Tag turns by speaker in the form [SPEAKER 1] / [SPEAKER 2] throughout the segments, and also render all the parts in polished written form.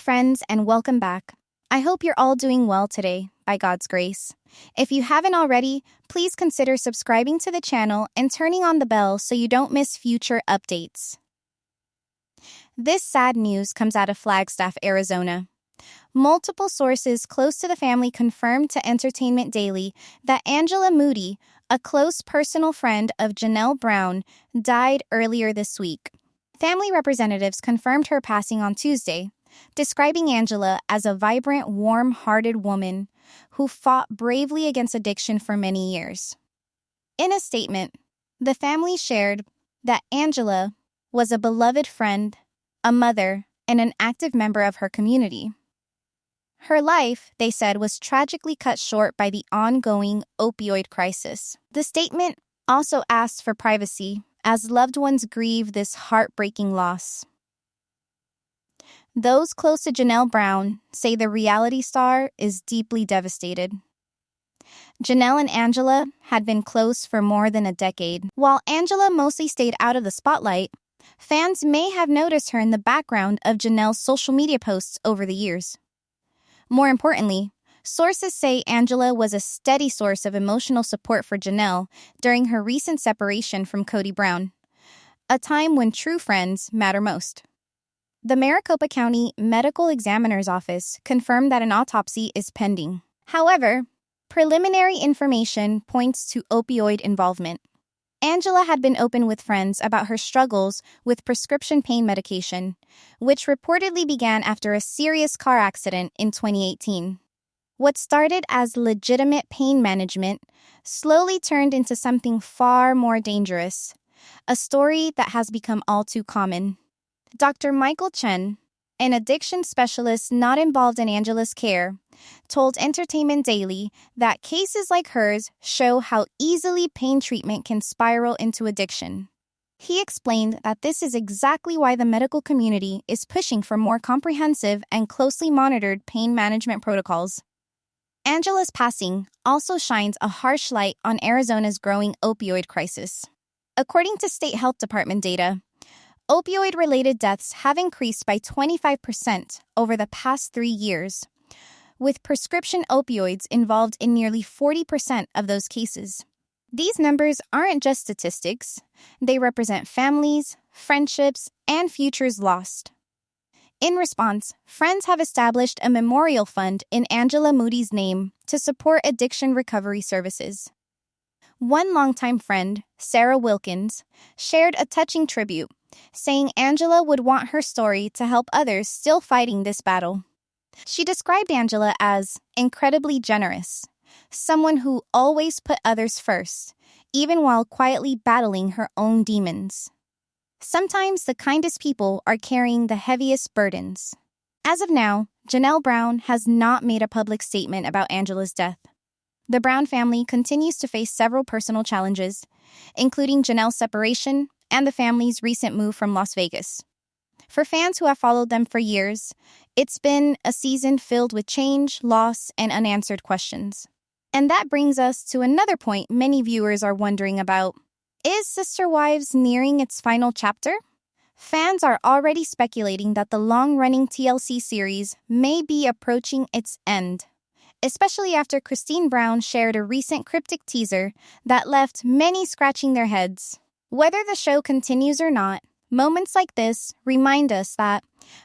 [SPEAKER 1] friends, and welcome back. I hope you're all doing well today, by God's grace. If you haven't already, please consider subscribing to the channel and turning on the bell so you don't miss future updates. This sad news comes out of Flagstaff, Arizona. Multiple sources close to the family confirmed to Entertainment Daily that Angela Moody, a close personal friend of Janelle Brown, died earlier this week. Family representatives confirmed her passing on Tuesday, describing Angela as a vibrant, warm-hearted woman who fought bravely against addiction for many years. In a statement, the family shared that Angela was a beloved friend, a mother, and an active member of her community. Her life, they said, was tragically cut short by the ongoing opioid crisis. The statement also asked for privacy as loved ones grieve this heartbreaking loss. Those close to Janelle Brown say the reality star is deeply devastated. Janelle and Angela had been close for more than a decade. While Angela mostly stayed out of the spotlight, fans may have noticed her in the background of Janelle's social media posts over the years. More importantly, sources say Angela was a steady source of emotional support for Janelle during her recent separation from Kody Brown, a time when true friends matter most. The Maricopa County Medical Examiner's Office confirmed that an autopsy is pending. However, preliminary information points to opioid involvement. Angela had been open with friends about her struggles with prescription pain medication, which reportedly began after a serious car accident in 2018. What started as legitimate pain management slowly turned into something far more dangerous, a story that has become all too common. Dr. Michael Chen, an addiction specialist not involved in Angela's care, told Entertainment Daily that cases like hers show how easily pain treatment can spiral into addiction. He explained that this is exactly why the medical community is pushing for more comprehensive and closely monitored pain management protocols. Angela's passing also shines a harsh light on Arizona's growing opioid crisis. According to state health department data, opioid-related deaths have increased by 25% over the past 3 years, with prescription opioids involved in nearly 40% of those cases. These numbers aren't just statistics. They represent families, friendships, and futures lost. In response, friends have established a memorial fund in Angela Moody's name to support addiction recovery services. One longtime friend, Sarah Wilkins, shared a touching tribute, saying Angela would want her story to help others still fighting this battle. She described Angela as incredibly generous, someone who always put others first, even while quietly battling her own demons. Sometimes the kindest people are carrying the heaviest burdens. As of now, Janelle Brown has not made a public statement about Angela's death. The Brown family continues to face several personal challenges, including Janelle's separation and the family's recent move from Las Vegas. For fans who have followed them for years, it's been a season filled with change, loss, and unanswered questions. And that brings us to another point many viewers are wondering about. Is Sister Wives nearing its final chapter? Fans are already speculating that the long-running TLC series may be approaching its end, especially after Kody Brown shared a recent cryptic teaser that left many scratching their heads. Whether the show continues or not, moments like this remind us that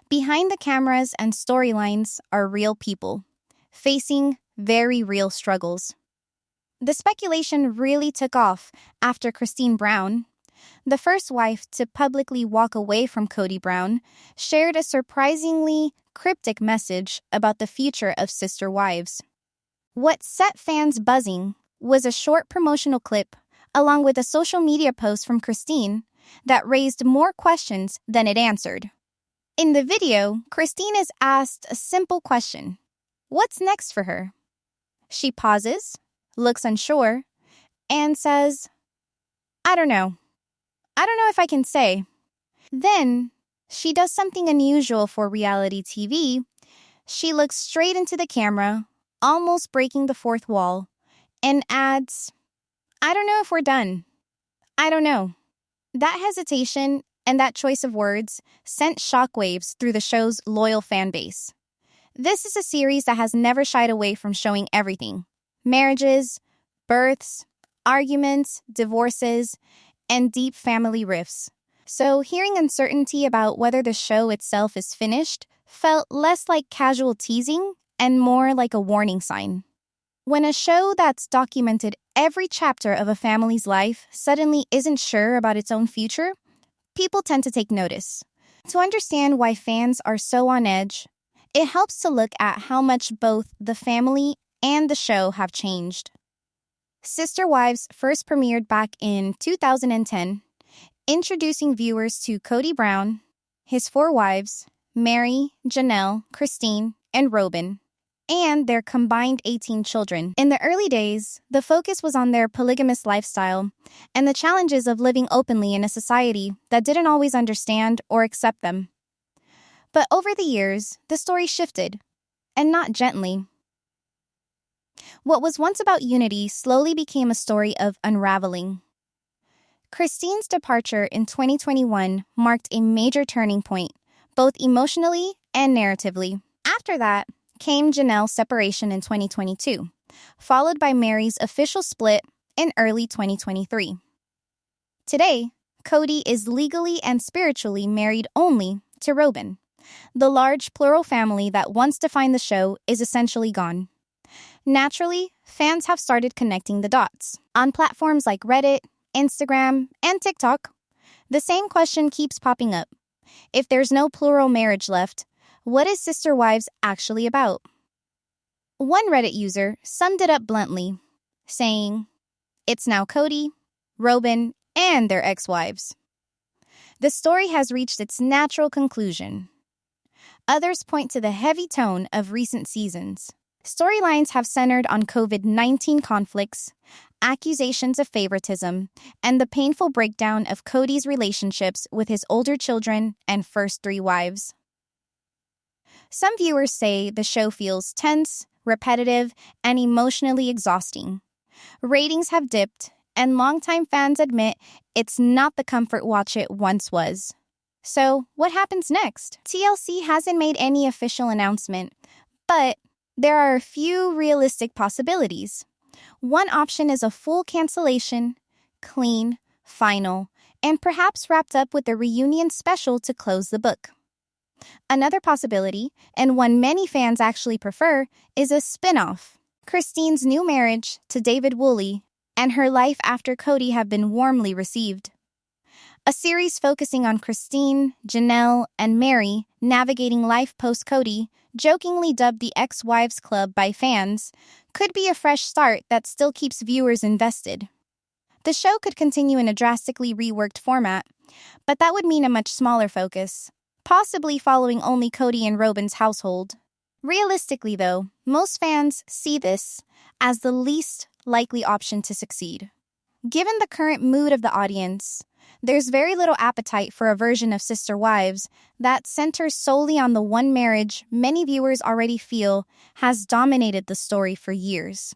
[SPEAKER 1] behind the cameras and storylines are real people, facing very real struggles. The speculation really took off after Kody Brown, the first wife to publicly walk away from Kody Brown, shared a surprisingly cryptic message about the future of Sister Wives. What set fans buzzing was a short promotional clip along with a social media post from Kody that raised more questions than it answered. In the video, Kody is asked a simple question: what's next for her? She pauses, looks unsure, and says, "I don't know. I don't know if I can say." Then, she does something unusual for reality TV. She looks straight into the camera, almost breaking the fourth wall, and adds, "I don't know if we're done. I don't know." That hesitation and that choice of words sent shockwaves through the show's loyal fan base. This is a series that has never shied away from showing everything: marriages, births, arguments, divorces, and deep family rifts. So hearing uncertainty about whether the show itself is finished felt less like casual teasing and more like a warning sign. When a show that's documented every chapter of a family's life suddenly isn't sure about its own future, people tend to take notice. To understand why fans are so on edge, it helps to look at how much both the family and the show have changed. Sister Wives first premiered back in 2010, introducing viewers to Kody Brown, his 4 wives, Meri, Janelle, Krishnan, and Robyn, and their combined 18 children. In the early days, the focus was on their polygamous lifestyle and the challenges of living openly in a society that didn't always understand or accept them. But over the years, the story shifted, and not gently. What was once about unity slowly became a story of unraveling. Krishna's departure in 2021 marked a major turning point, both emotionally and narratively. After that came Janelle's separation in 2022, followed by Meri's official split in early 2023. Today, Kody is legally and spiritually married only to Robyn. The large plural family that once defined the show is essentially gone. Naturally, fans have started connecting the dots. On platforms like Reddit, Instagram, and TikTok, the same question keeps popping up. If there's no plural marriage left, what is Sister Wives actually about? One Reddit user summed it up bluntly, saying, "It's now Kody, Robyn, and their ex-wives." The story has reached its natural conclusion. Others point to the heavy tone of recent seasons. Storylines have centered on COVID-19 conflicts, accusations of favoritism, and the painful breakdown of Kody's relationships with his older children and first 3 wives. Some viewers say the show feels tense, repetitive, and emotionally exhausting. Ratings have dipped, and longtime fans admit it's not the comfort watch it once was. So, what happens next? TLC hasn't made any official announcement, but there are a few realistic possibilities. One option is a full cancellation, clean, final, and perhaps wrapped up with a reunion special to close the book. Another possibility, and one many fans actually prefer, is a spin-off. Krishna's new marriage to David Woolley and her life after Kody have been warmly received. A series focusing on Krishnan, Janelle, and Meri navigating life post-Kody, jokingly dubbed the Ex-Wives Club by fans, could be a fresh start that still keeps viewers invested. The show could continue in a drastically reworked format, but that would mean a much smaller focus, possibly following only Kody and Robyn's household. Realistically, though, most fans see this as the least likely option to succeed. Given the current mood of the audience, there's very little appetite for a version of Sister Wives that centers solely on the one marriage many viewers already feel has dominated the story for years.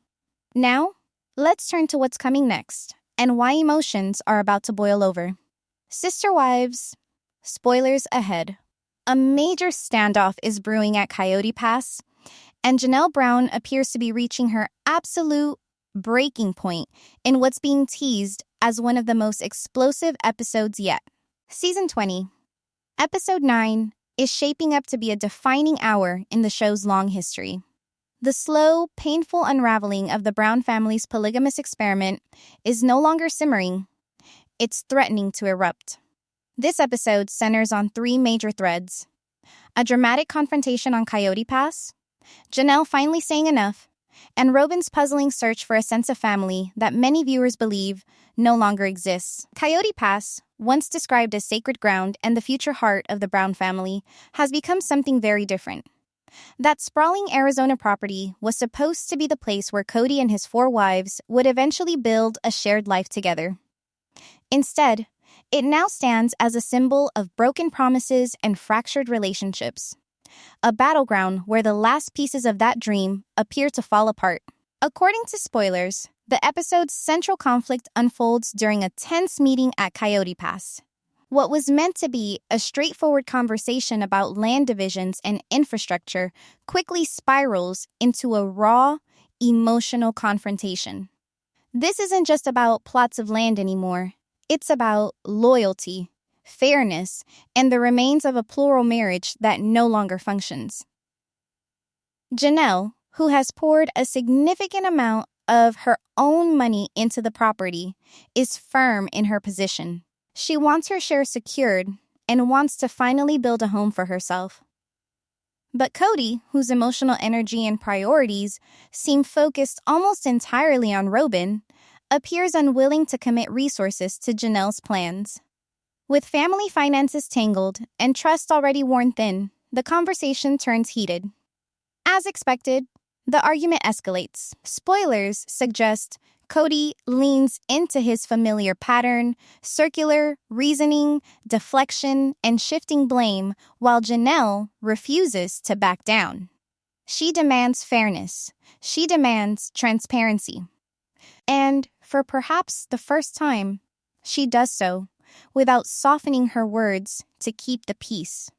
[SPEAKER 1] Now, let's turn to what's coming next and why emotions are about to boil over. Sister Wives, spoilers ahead. A major standoff is brewing at Coyote Pass, and Janelle Brown appears to be reaching her absolute breaking point in what's being teased as one of the most explosive episodes yet. Season 20, Episode 9, is shaping up to be a defining hour in the show's long history. The slow, painful unraveling of the Brown family's polygamous experiment is no longer simmering. It's threatening to erupt. This episode centers on 3 major threads: a dramatic confrontation on Coyote Pass, Janelle finally saying enough, and Robyn's puzzling search for a sense of family that many viewers believe no longer exists. Coyote Pass, once described as sacred ground and the future heart of the Brown family, has become something very different. That sprawling Arizona property was supposed to be the place where Kody and his 4 wives would eventually build a shared life together. Instead, it now stands as a symbol of broken promises and fractured relationships. A battleground where the last pieces of that dream appear to fall apart. According to spoilers, the episode's central conflict unfolds during a tense meeting at Coyote Pass. What was meant to be a straightforward conversation about land divisions and infrastructure quickly spirals into a raw, emotional confrontation. This isn't just about plots of land anymore. It's about loyalty, fairness, and the remains of a plural marriage that no longer functions. Janelle, who has poured a significant amount of her own money into the property, is firm in her position. She wants her share secured and wants to finally build a home for herself. But Kody, whose emotional energy and priorities seem focused almost entirely on Robyn, appears unwilling to commit resources to Janelle's plans. With family finances tangled and trust already worn thin, the conversation turns heated. As expected, the argument escalates. Spoilers suggest Kody leans into his familiar pattern, circular reasoning, deflection, and shifting blame, while Janelle refuses to back down. She demands fairness. She demands transparency. And for perhaps the first time, she does so without softening her words to keep the peace.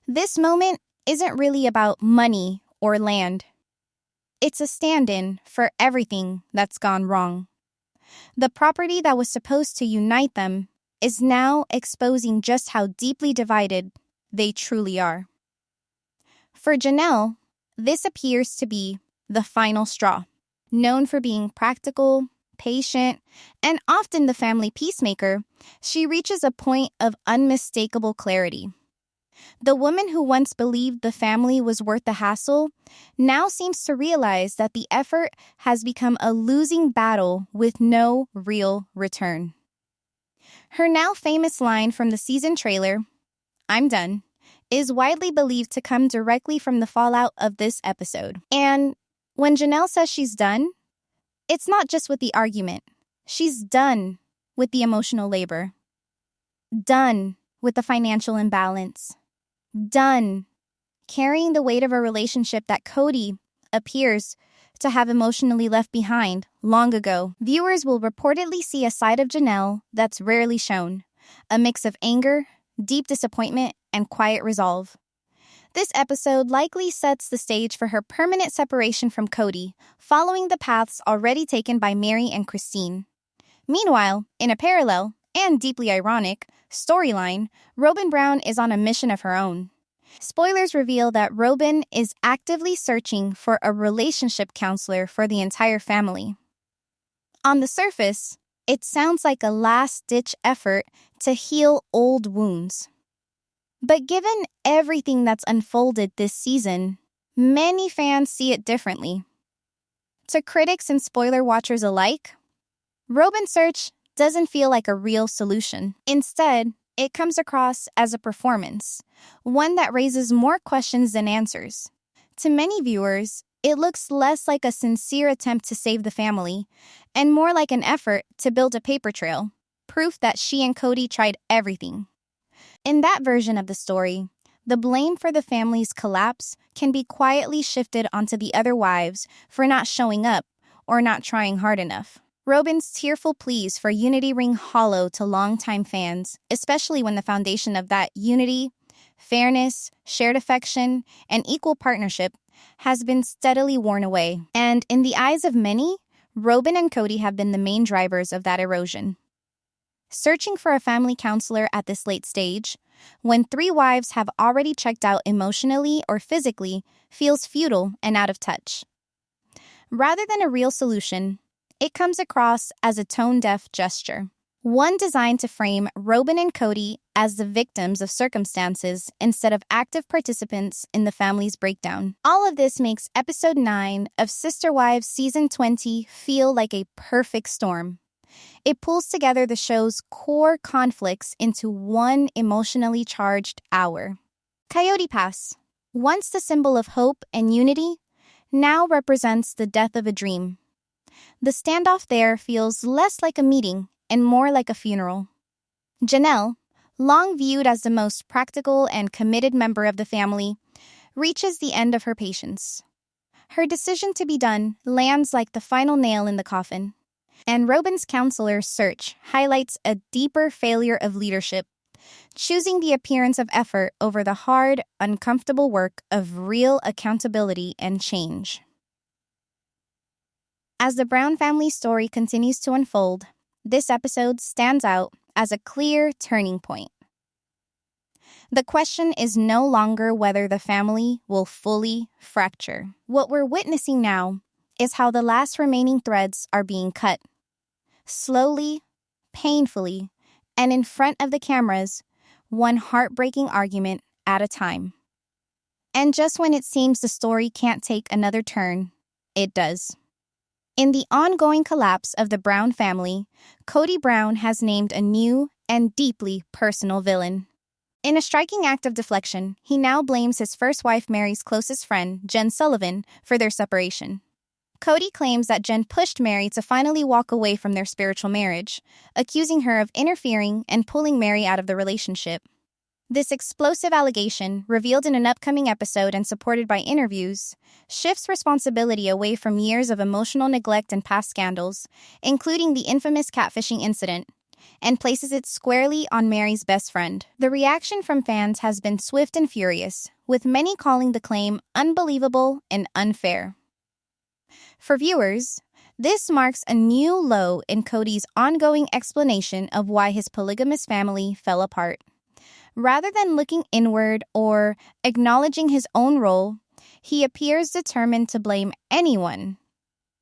[SPEAKER 1] This moment isn't really about money or land. It's a stand-in for everything that's gone wrong. The property that was supposed to unite them is now exposing just how deeply divided they truly are. For Janelle, this appears to be the final straw. Known for being practical, patient, and often the family peacemaker, she reaches a point of unmistakable clarity. The woman who once believed the family was worth the hassle now seems to realize that the effort has become a losing battle with no real return. Her now famous line from the season trailer, "I'm done," is widely believed to come directly from the fallout of this episode. And when Janelle says she's done, it's not just with the argument. She's done with the emotional labor. Done with the financial imbalance. Done carrying the weight of a relationship that Kody appears to have emotionally left behind long ago. Viewers will reportedly see a side of Janelle that's rarely shown, a mix of anger, deep disappointment, and quiet resolve. This episode likely sets the stage for her permanent separation from Kody, following the paths already taken by Meri and Christine. Meanwhile, in a parallel, and deeply ironic, storyline, Robyn Brown is on a mission of her own. Spoilers reveal that Robyn is actively searching for a relationship counselor for the entire family. On the surface, it sounds like a last-ditch effort to heal old wounds. But given everything that's unfolded this season, many fans see it differently. To critics and spoiler watchers alike, Robyn's search doesn't feel like a real solution. Instead, it comes across as a performance, one that raises more questions than answers. To many viewers, it looks less like a sincere attempt to save the family, and more like an effort to build a paper trail, proof that she and Kody tried everything. In that version of the story, the blame for the family's collapse can be quietly shifted onto the other wives for not showing up or not trying hard enough. Robyn's tearful pleas for unity ring hollow to longtime fans, especially when the foundation of that unity, fairness, shared affection, and equal partnership has been steadily worn away. And in the eyes of many, Robyn and Kody have been the main drivers of that erosion. Searching for a family counselor at this late stage, when 3 wives have already checked out emotionally or physically, feels futile and out of touch. Rather than a real solution, it comes across as a tone-deaf gesture, one designed to frame Robyn and Kody as the victims of circumstances instead of active participants in the family's breakdown. All of this makes Episode 9 of Sister Wives Season 20 feel like a perfect storm. It pulls together the show's core conflicts into one emotionally charged hour. Coyote Pass, once the symbol of hope and unity, now represents the death of a dream. The standoff there feels less like a meeting and more like a funeral. Janelle, long viewed as the most practical and committed member of the family, reaches the end of her patience. Her decision to be done lands like the final nail in the coffin. And Robyn's counselor's search highlights a deeper failure of leadership, choosing the appearance of effort over the hard, uncomfortable work of real accountability and change. As the Brown family story continues to unfold, this episode stands out as a clear turning point. The question is no longer whether the family will fully fracture. What we're witnessing now is how the last remaining threads are being cut. Slowly, painfully, and in front of the cameras, one heartbreaking argument at a time. And just when it seems the story can't take another turn, it does. In the ongoing collapse of the Brown family, Kody Brown has named a new and deeply personal villain. In a striking act of deflection, he now blames his first wife Meri's closest friend, Jen Sullivan, for their separation. Kody claims that Jen pushed Meri to finally walk away from their spiritual marriage, accusing her of interfering and pulling Meri out of the relationship. This explosive allegation, revealed in an upcoming episode and supported by interviews, shifts responsibility away from years of emotional neglect and past scandals, including the infamous catfishing incident, and places it squarely on Meri's best friend. The reaction from fans has been swift and furious, with many calling the claim unbelievable and unfair. For viewers, this marks a new low in Kody's ongoing explanation of why his polygamous family fell apart. Rather than looking inward or acknowledging his own role, he appears determined to blame anyone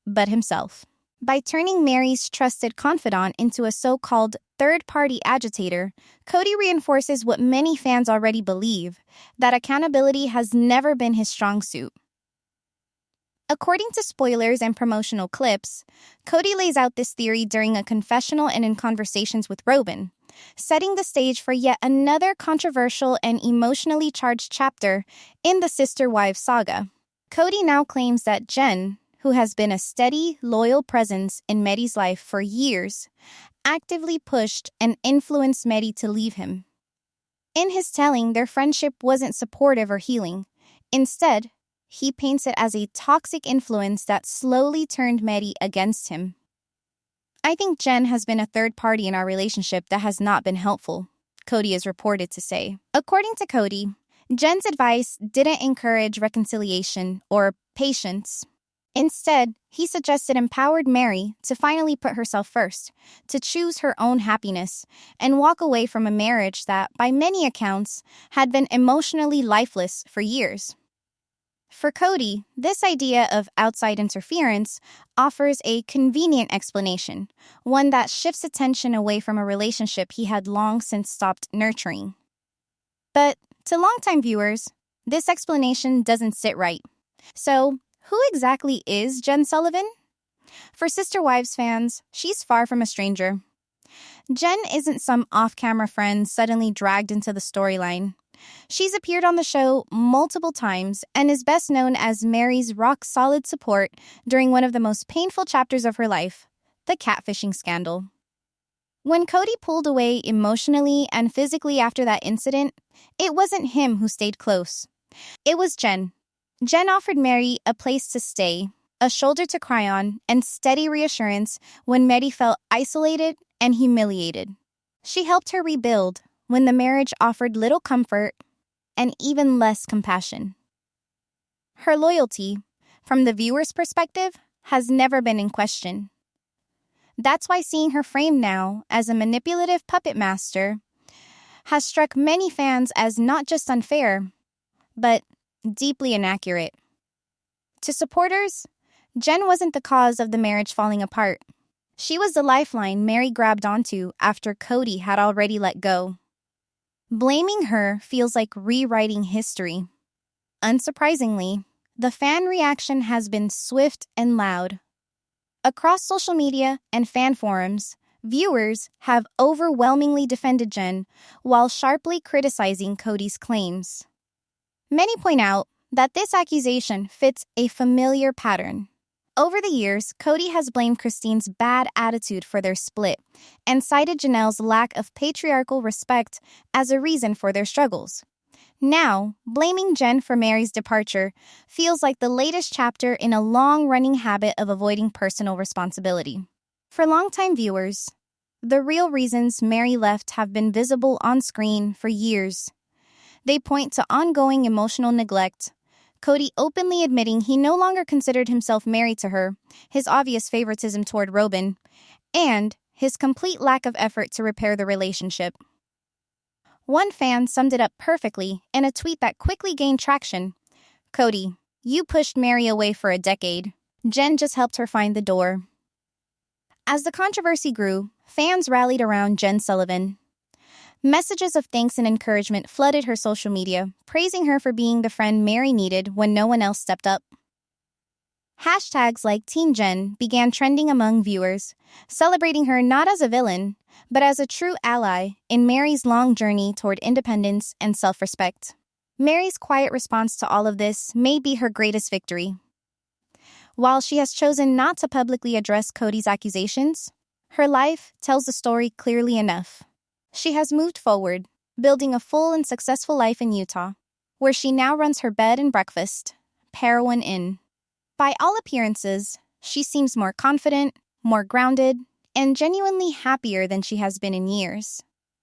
[SPEAKER 1] but himself. By turning Meri's trusted confidant into a so-called third-party agitator, Kody reinforces what many fans already believe, that accountability has never been his strong suit. According to spoilers and promotional clips, Kody lays out this theory during a confessional and in conversations with Robyn, setting the stage for yet another controversial and emotionally charged chapter in the sister-wives saga. Kody now claims that Jen, who has been a steady, loyal presence in Meri's life for years, actively pushed and influenced Meri to leave him. In his telling, their friendship wasn't supportive or healing. Instead, he paints it as a toxic influence that slowly turned Meri against him. I think Jen has been a third party in our relationship that has not been helpful, Kody is reported to say. According to Kody, Jen's advice didn't encourage reconciliation or patience. Instead, he suggested empowered Meri to finally put herself first, to choose her own happiness, and walk away from a marriage that, by many accounts, had been emotionally lifeless for years. For Kody, this idea of outside interference offers a convenient explanation, one that shifts attention away from a relationship he had long since stopped nurturing. But to longtime viewers, this explanation doesn't sit right. So, who exactly is Jen Sullivan? For Sister Wives fans, she's far from a stranger. Jen isn't some off-camera friend suddenly dragged into the storyline. She's appeared on the show multiple times and is best known as Meri's rock-solid support during one of the most painful chapters of her life, the catfishing scandal. When Kody pulled away emotionally and physically after that incident, it wasn't him who stayed close. It was Jen. Jen offered Meri a place to stay, a shoulder to cry on, and steady reassurance when Meri felt isolated and humiliated. She helped her rebuild when the marriage offered little comfort and even less compassion. Her loyalty, from the viewer's perspective, has never been in question. That's why seeing her framed now as a manipulative puppet master has struck many fans as not just unfair, but deeply inaccurate. To supporters, Jen wasn't the cause of the marriage falling apart. She was the lifeline Meri grabbed onto after Kody had already let go. Blaming her feels like rewriting history. Unsurprisingly, the fan reaction has been swift and loud. Across social media and fan forums, viewers have overwhelmingly defended Jen while sharply criticizing Kody's claims. Many point out that this accusation fits a familiar pattern. Over the years, Kody has blamed Christine's bad attitude for their split and cited Janelle's lack of patriarchal respect as a reason for their struggles. Now, blaming Jen for Meri's departure feels like the latest chapter in a long-running habit of avoiding personal responsibility. For longtime viewers, the real reasons Meri left have been visible on screen for years. They point to ongoing emotional neglect, Kody openly admitting he no longer considered himself married to her, his obvious favoritism toward Robyn, and his complete lack of effort to repair the relationship. One fan summed it up perfectly in a tweet that quickly gained traction. "Kody, you pushed Meri away for a decade. Jen just helped her find the door." As the controversy grew, fans rallied around Jen Sullivan. Messages of thanks and encouragement flooded her social media, praising her for being the friend Meri needed when no one else stepped up. Hashtags like Team Jen began trending among viewers, celebrating her not as a villain, but as a true ally in Meri's long journey toward independence and self-respect. Meri's quiet response to all of this may be her greatest victory. While she has chosen not to publicly address Kody's accusations, her life tells the story clearly enough. She has moved forward, building a full and successful life in Utah, where she now runs her bed and breakfast, Parowan Inn. By all appearances, she seems more confident, more grounded, and genuinely happier than she has been in years.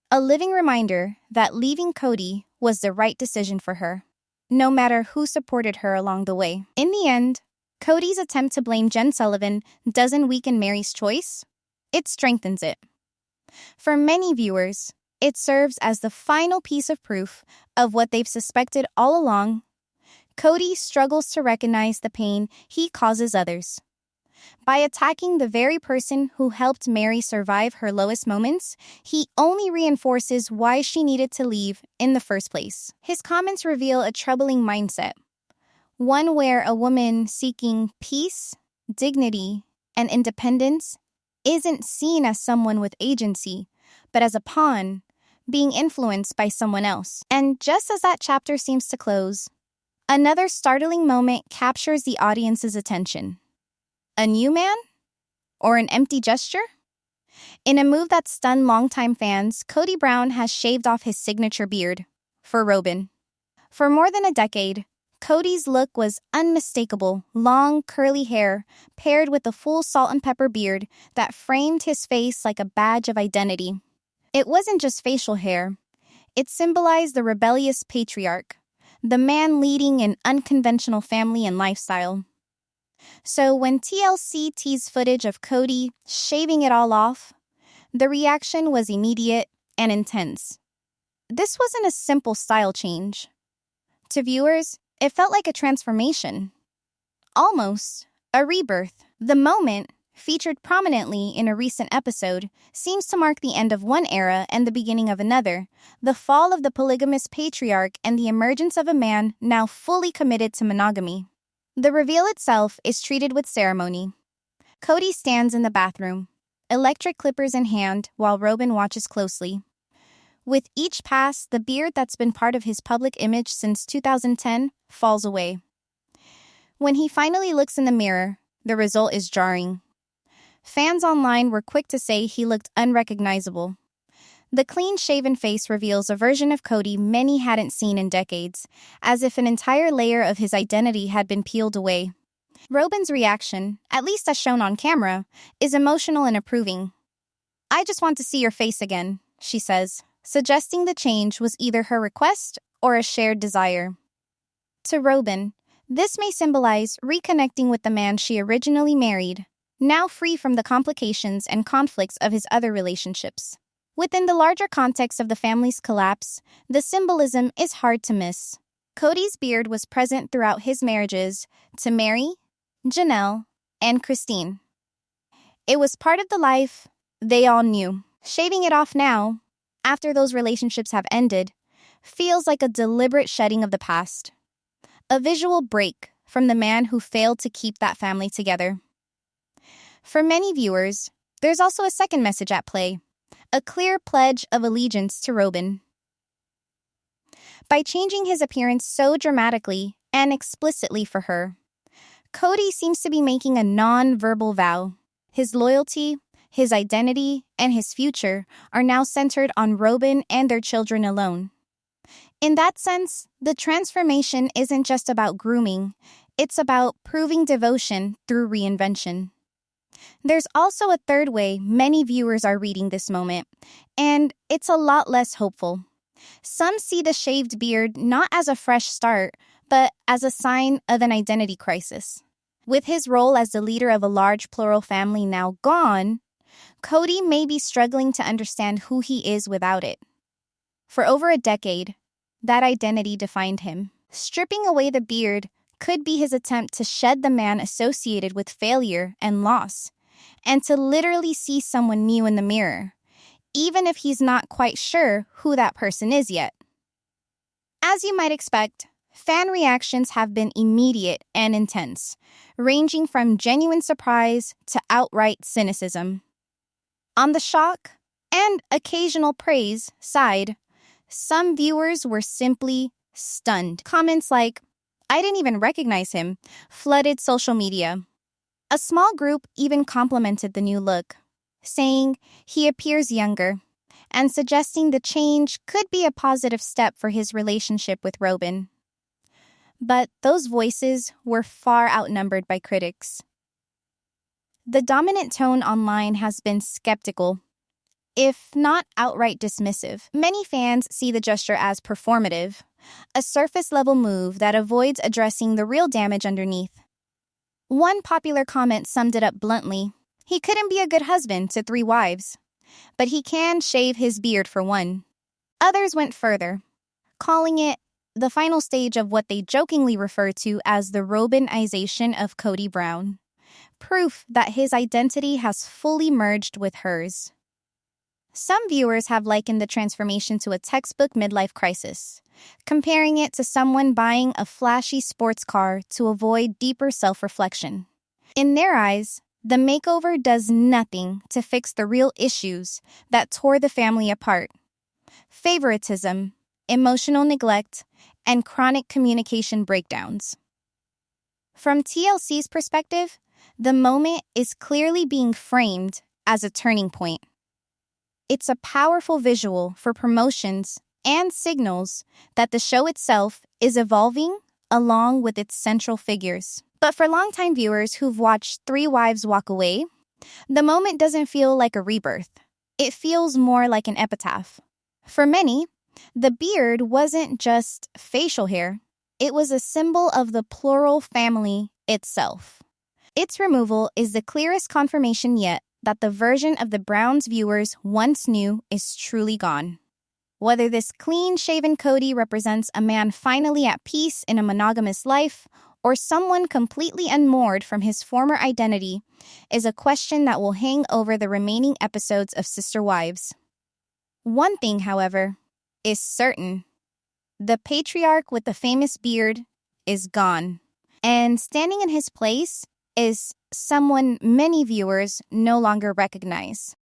[SPEAKER 1] A living reminder that leaving Kody was the right decision for her, no matter who supported her along the way. In the end, Kody's attempt to blame Jen Sullivan doesn't weaken Meri's choice, it strengthens it. For many viewers, it serves as the final piece of proof of what they've suspected all along. Kody struggles to recognize the pain he causes others. By attacking the very person who helped Meri survive her lowest moments, he only reinforces why she needed to leave in the first place. His comments reveal a troubling mindset, one where a woman seeking peace, dignity, and independence isn't seen as someone with agency, but as a pawn, being influenced by someone else. And just as that chapter seems to close, another startling moment captures the audience's attention. A new man? Or an empty gesture? In a move that stunned longtime fans, Kody Brown has shaved off his signature beard for Robyn. For more than a decade, Kody's look was unmistakable, long, curly hair, paired with a full salt and pepper beard that framed his face like a badge of identity. It wasn't just facial hair. It symbolized the rebellious patriarch, the man leading an unconventional family and lifestyle. So when TLC teased footage of Kody shaving it all off, the reaction was immediate and intense. This wasn't a simple style change. To viewers, it felt like a transformation. Almost a rebirth. The moment, featured prominently in a recent episode, seems to mark the end of one era and the beginning of another, the fall of the polygamous patriarch and the emergence of a man now fully committed to monogamy. The reveal itself is treated with ceremony. Kody stands in the bathroom, electric clippers in hand, while Robyn watches closely. With each pass, the beard that's been part of his public image since 2010 falls away. When he finally looks in the mirror, the result is jarring. Fans online were quick to say he looked unrecognizable. The clean-shaven face reveals a version of Kody many hadn't seen in decades, as if an entire layer of his identity had been peeled away. Robyn's reaction, at least as shown on camera, is emotional and approving. "I just want to see your face again," she says, suggesting the change was either her request or a shared desire. To Robyn, this may symbolize reconnecting with the man she originally married, now free from the complications and conflicts of his other relationships. Within the larger context of the family's collapse, the symbolism is hard to miss. Kody's beard was present throughout his marriages to Meri, Janelle, and Kristine. It was part of the life they all knew. Shaving it off now, after those relationships have ended, feels like a deliberate shedding of the past. A visual break from the man who failed to keep that family together. For many viewers, there's also a second message at play, a clear pledge of allegiance to Robyn. By changing his appearance so dramatically and explicitly for her, Kody seems to be making a non-verbal vow. His loyalty, his identity, and his future are now centered on Robyn and their children alone. In that sense, the transformation isn't just about grooming, it's about proving devotion through reinvention. There's also a third way many viewers are reading this moment, and it's a lot less hopeful. Some see the shaved beard not as a fresh start, but as a sign of an identity crisis. With his role as the leader of a large plural family now gone, Kody may be struggling to understand who he is without it. For over a decade, that identity defined him. Stripping away the beard could be his attempt to shed the man associated with failure and loss, and to literally see someone new in the mirror, even if he's not quite sure who that person is yet. As you might expect, fan reactions have been immediate and intense, ranging from genuine surprise to outright cynicism. On the shock and occasional praise side, some viewers were simply stunned. Comments like, "I didn't even recognize him," flooded social media. A small group even complimented the new look, saying he appears younger, and suggesting the change could be a positive step for his relationship with Robyn. But those voices were far outnumbered by critics. The dominant tone online has been skeptical, if not outright dismissive. Many fans see the gesture as performative, a surface-level move that avoids addressing the real damage underneath. One popular comment summed it up bluntly: he couldn't be a good husband to 3 wives, but he can shave his beard for one. Others went further, calling it the final stage of what they jokingly refer to as the Robynization of Kody Brown, proof that his identity has fully merged with hers. Some viewers have likened the transformation to a textbook midlife crisis, comparing it to someone buying a flashy sports car to avoid deeper self-reflection. In their eyes, the makeover does nothing to fix the real issues that tore the family apart: favoritism, emotional neglect, and chronic communication breakdowns. From TLC's perspective, the moment is clearly being framed as a turning point. It's a powerful visual for promotions and signals that the show itself is evolving along with its central figures. But for longtime viewers who've watched 3 wives walk away, the moment doesn't feel like a rebirth. It feels more like an epitaph. For many, the beard wasn't just facial hair. It was a symbol of the plural family itself. Its removal is the clearest confirmation yet that the version of the Browns viewers once knew is truly gone. Whether this clean-shaven Kody represents a man finally at peace in a monogamous life, or someone completely unmoored from his former identity, is a question that will hang over the remaining episodes of Sister Wives. One thing, however, is certain: the patriarch with the famous beard is gone, and standing in his place is someone many viewers no longer recognize.